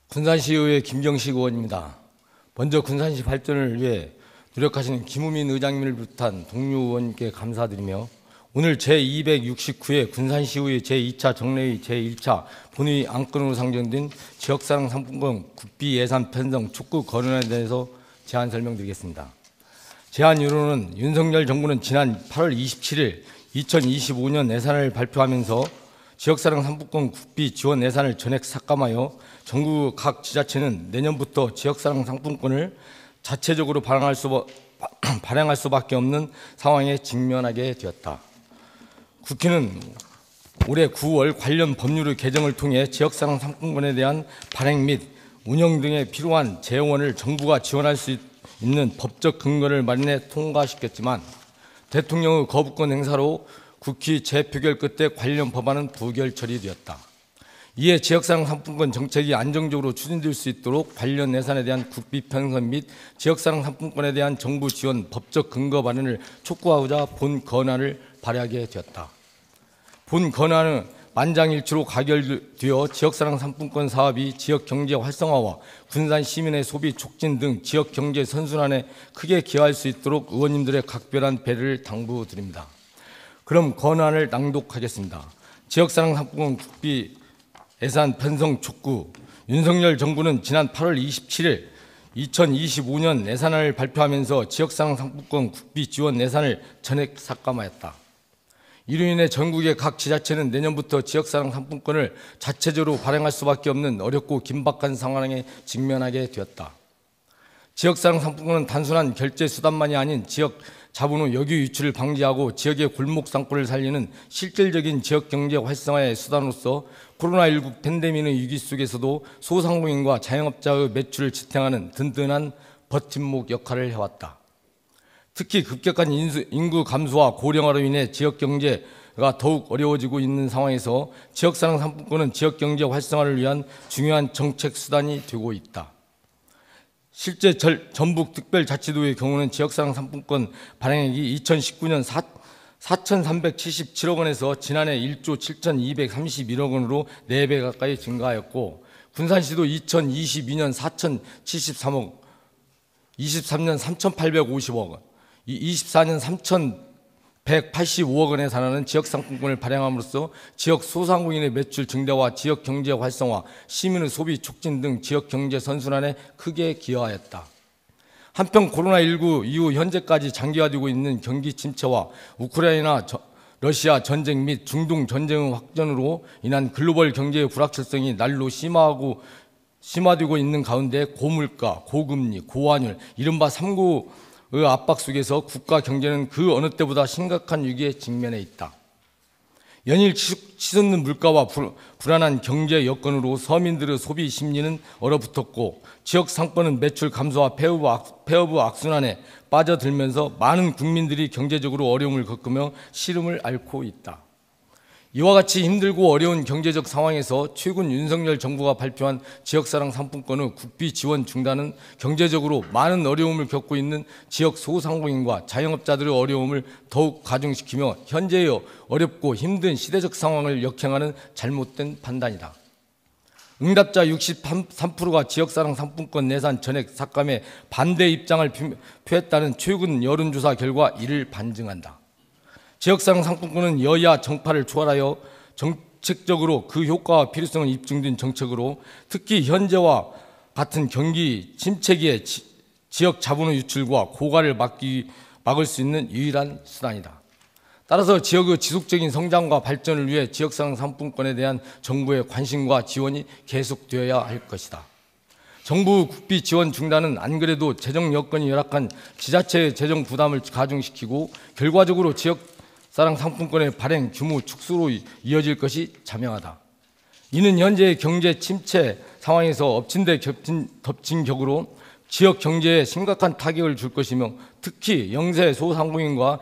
군산시의회 김경식 의원입니다. 먼저 군산시 발전을 위해 노력하시는 김우민 의장님을 비롯한 동료 의원님께 감사드리며 오늘 제269회 군산시의회 제2차 정례의 제1차 본회의 안건으로 상정된 지역사랑 상품권 국비 예산 편성 촉구 건원에 대해서 제안 설명드리겠습니다. 제안 이유로는 윤석열 정부는 지난 8월 27일 2025년 예산을 발표하면서 지역사랑 상품권 국비 지원 예산을 전액 삭감하여 전국 각 지자체는 내년부터 지역사랑 상품권을 자체적으로 발행할 수밖에 없는 상황에 직면하게 되었다. 국회는 올해 9월 관련 법률의 개정을 통해 지역사랑 상품권에 대한 발행 및 운영 등에 필요한 재원을 정부가 지원할 수 있는 법적 근거를 마련해 통과시켰지만 대통령의 거부권 행사로 국회 재표결 끝에 관련 법안은 부결 처리되었다. 이에 지역사랑 상품권 정책이 안정적으로 추진될 수 있도록 관련 예산에 대한 국비 편성 및 지역사랑 상품권에 대한 정부 지원 법적 근거 마련을 촉구하고자 본 건안을 발의하게 되었다. 본 건안은 만장일치로 가결되어 지역사랑 상품권 사업이 지역경제 활성화와 군산 시민의 소비 촉진 등 지역경제 선순환에 크게 기여할 수 있도록 의원님들의 각별한 배려를 당부드립니다. 그럼 건안을 낭독하겠습니다. 지역사랑 상품권 국비 예산 편성 촉구. 윤석열 정부는 지난 8월 27일 2025년 예산을 발표하면서 지역사랑 상품권 국비 지원 예산을 전액 삭감하였다. 이로 인해 전국의 각 지자체는 내년부터 지역사랑 상품권을 자체적으로 발행할 수밖에 없는 어렵고 긴박한 상황에 직면하게 되었다. 지역사랑 상품권은 단순한 결제 수단만이 아닌 지역 자본의 역유 유출을 방지하고 지역의 골목 상권을 살리는 실질적인 지역경제 활성화의 수단으로서 코로나19 팬데믹의 위기 속에서도 소상공인과 자영업자의 매출을 지탱하는 든든한 버팀목 역할을 해왔다. 특히 급격한 인구 감소와 고령화로 인해 지역경제가 더욱 어려워지고 있는 상황에서 지역사랑 상품권은 지역경제 활성화를 위한 중요한 정책 수단이 되고 있다. 실제 전북특별자치도의 경우는 지역사랑 상품권 발행액이 2019년 4,377억 원에서 지난해 1조 7,231억 원으로 4배 가까이 증가하였고 군산시도 2022년 4,073억, 23년 3,850억 원, 24년 3,185억 원에 달하는 지역상품권을 발행함으로써 지역 소상공인의 매출 증대와 지역경제 활성화, 시민의 소비 촉진 등 지역경제 선순환에 크게 기여하였다. 한편 코로나19 이후 현재까지 장기화되고 있는 경기 침체와 우크라이나 러시아 전쟁 및 중동 전쟁의 확전으로 인한 글로벌 경제의 불확실성이 날로 심화되고 있는 가운데 고물가, 고금리, 고환율, 이른바 3구 의 압박 속에서 국가 경제는 그 어느 때보다 심각한 위기에 직면해 있다. 연일 치솟는 물가와 불안한 경제 여건으로 서민들의 소비 심리는 얼어붙었고 지역 상권은 매출 감소와 폐업의 악순환에 빠져들면서 많은 국민들이 경제적으로 어려움을 겪으며 시름을 앓고 있다. 이와 같이 힘들고 어려운 경제적 상황에서 최근 윤석열 정부가 발표한 지역사랑 상품권의 국비 지원 중단은 경제적으로 많은 어려움을 겪고 있는 지역 소상공인과 자영업자들의 어려움을 더욱 가중시키며 현재의 어렵고 힘든 시대적 상황을 역행하는 잘못된 판단이다. 응답자 63%가 지역사랑 상품권 예산 전액 삭감에 반대 입장을 표했다는 최근 여론조사 결과 이를 반증한다. 지역사랑 상품권은 여야 정파를 초월하여 정책적으로 그 효과와 필요성은 입증된 정책으로 특히 현재와 같은 경기 침체기에 지역 자본의 유출과 고갈을 막을 수 있는 유일한 수단이다. 따라서 지역의 지속적인 성장과 발전을 위해 지역사랑 상품권에 대한 정부의 관심과 지원이 계속되어야 할 것이다. 정부 국비 지원 중단은 안 그래도 재정 여건이 열악한 지자체의 재정 부담을 가중시키고 결과적으로 지역사랑 상품권의 발행 규모 축소로 이어질 것이 자명하다. 이는 현재의 경제 침체 상황에서 엎친 데 덮친 격으로 지역 경제에 심각한 타격을 줄 것이며 특히 영세 소상공인과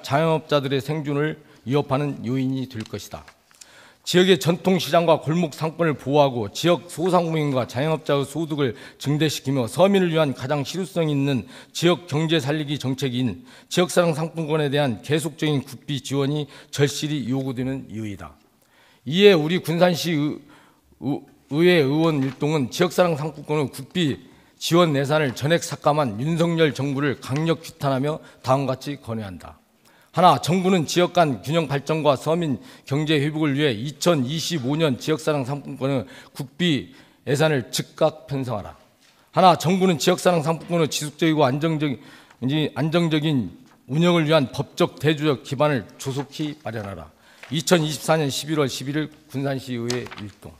자영업자들의 생존을 위협하는 요인이 될 것이다. 지역의 전통시장과 골목 상권을 보호하고 지역 소상공인과 자영업자의 소득을 증대시키며 서민을 위한 가장 실효성 있는 지역 경제 살리기 정책인 지역사랑 상품권에 대한 계속적인 국비 지원이 절실히 요구되는 이유이다. 이에 우리 군산시 의회 의원 일동은 지역사랑 상품권의 국비 지원 예산을 전액 삭감한 윤석열 정부를 강력 규탄하며 다음과 같이 권유한다. 하나, 정부는 지역 간 균형 발전과 서민 경제 회복을 위해 2025년 지역사랑 상품권의 국비 예산을 즉각 편성하라. 하나, 정부는 지역사랑 상품권의 지속적이고 안정적인 운영을 위한 법적 대조적 기반을 조속히 마련하라. 2024년 11월 11일 군산시의회 일동.